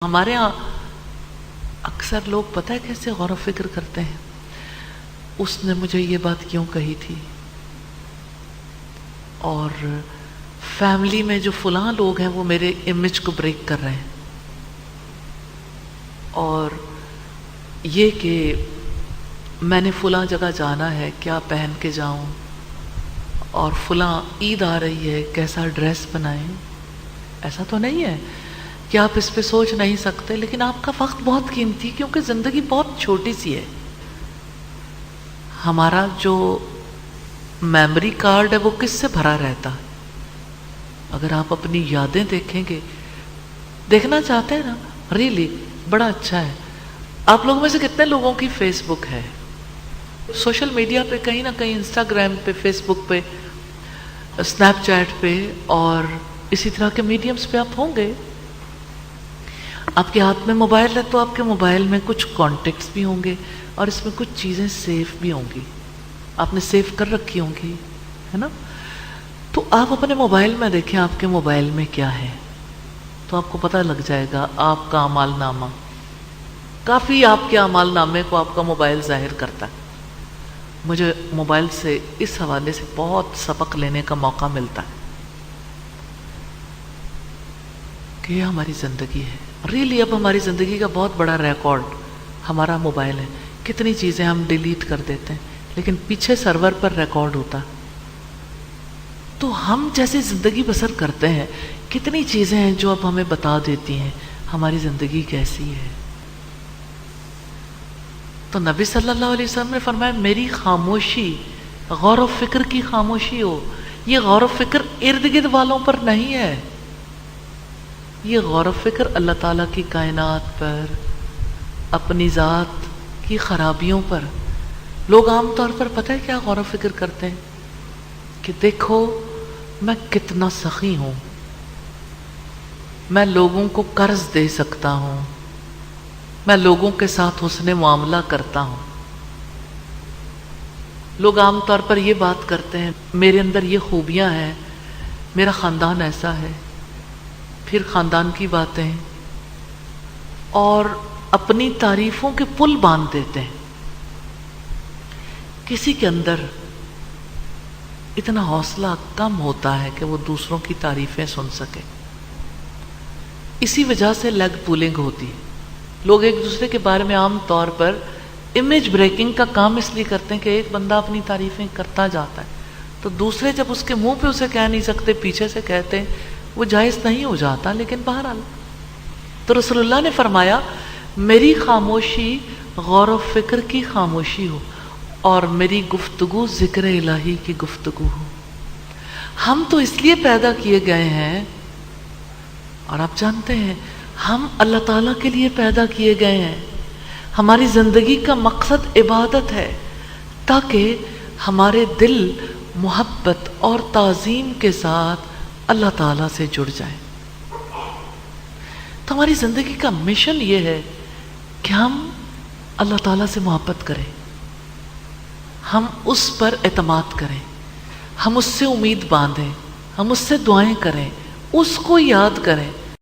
ہمارے ہاں اکثر لوگ پتہ ہے کیسے غور و فکر کرتے ہیں، اس نے مجھے یہ بات کیوں کہی تھی، اور فیملی میں جو فلاں لوگ ہیں وہ میرے امیج کو بریک کر رہے ہیں، اور یہ کہ میں نے فلاں جگہ جانا ہے کیا پہن کے جاؤں، اور فلاں عید آ رہی ہے کیسا ڈریس بنائیں۔ ایسا تو نہیں ہے کہ آپ اس پہ سوچ نہیں سکتے، لیکن آپ کا وقت بہت قیمتی، کیونکہ زندگی بہت چھوٹی سی ہے۔ ہمارا جو میموری کارڈ ہے وہ کس سے بھرا رہتا ہے؟ اگر آپ اپنی یادیں دیکھیں گے، دیکھنا چاہتے ہیں نا، ریلی بڑا اچھا ہے۔ آپ لوگوں میں سے کتنے لوگوں کی فیس بک ہے؟ سوشل میڈیا پہ کہیں نہ کہیں، انسٹاگرام پہ، فیس بک پہ، اسنیپ چیٹ پہ اور اسی طرح کے میڈیمز پہ آپ ہوں گے۔ آپ کے ہاتھ میں موبائل ہے تو آپ کے موبائل میں کچھ کانٹیکٹس بھی ہوں گے، اور اس میں کچھ چیزیں سیف بھی ہوں گی، آپ نے سیو کر رکھی ہوں گی، ہے نا؟ تو آپ اپنے موبائل میں دیکھیں آپ کے موبائل میں کیا ہے، تو آپ کو پتہ لگ جائے گا آپ کا اعمال نامہ۔ کافی آپ کے اعمال نامے کو آپ کا موبائل ظاہر کرتا ہے۔ مجھے موبائل سے اس حوالے سے بہت سبق لینے کا موقع ملتا ہے کہ یہ ہماری زندگی ہے۔ ریلی اب ہماری زندگی کا بہت بڑا ریکارڈ ہمارا موبائل ہے۔ کتنی چیزیں ہم ڈیلیٹ کر دیتے ہیں، لیکن پیچھے سرور پر ریکارڈ ہوتا۔ تو ہم جیسے زندگی بسر کرتے ہیں، کتنی چیزیں ہیں جو اب ہمیں بتا دیتی ہیں ہماری زندگی کیسی ہے۔ تو نبی صلی اللہ علیہ وسلم نے فرمایا میری خاموشی غور و فکر کی خاموشی ہو۔ یہ غور و فکر ارد گرد والوں پر نہیں ہے، یہ غور و فکر اللہ تعالیٰ کی کائنات پر، اپنی ذات کی خرابیوں پر۔ لوگ عام طور پر پتہ ہے کیا غور و فکر کرتے ہیں کہ دیکھو میں کتنا سخی ہوں، میں لوگوں کو قرض دے سکتا ہوں، میں لوگوں کے ساتھ حسن معاملہ کرتا ہوں۔ لوگ عام طور پر یہ بات کرتے ہیں میرے اندر یہ خوبیاں ہیں، میرا خاندان ایسا ہے، پھر خاندان کی باتیں، اور اپنی تعریفوں کے پل باندھ دیتے ہیں۔ کسی کے اندر اتنا حوصلہ کم ہوتا ہے کہ وہ دوسروں کی تعریفیں سن سکے، اسی وجہ سے لیگ پولنگ ہوتی ہے۔ لوگ ایک دوسرے کے بارے میں عام طور پر امیج بریکنگ کا کام اس لیے کرتے ہیں کہ ایک بندہ اپنی تعریفیں کرتا جاتا ہے تو دوسرے جب اس کے منہ پہ اسے کہہ نہیں سکتے، پیچھے سے کہتے ہیں، وہ جائز نہیں ہو جاتا۔ لیکن بہرحال تو رسول اللہ نے فرمایا میری خاموشی غور و فکر کی خاموشی ہو، اور میری گفتگو ذکر الہی کی گفتگو ہو۔ ہم تو اس لیے پیدا کیے گئے ہیں، اور آپ جانتے ہیں ہم اللہ تعالیٰ کے لیے پیدا کیے گئے ہیں۔ ہماری زندگی کا مقصد عبادت ہے، تاکہ ہمارے دل محبت اور تعظیم کے ساتھ اللہ تعالیٰ سے جڑ جائیں۔ تو ہماری زندگی کا مشن یہ ہے کہ ہم اللہ تعالیٰ سے محبت کریں، ہم اس پر اعتماد کریں، ہم اس سے امید باندھیں، ہم اس سے دعائیں کریں، اس کو یاد کریں،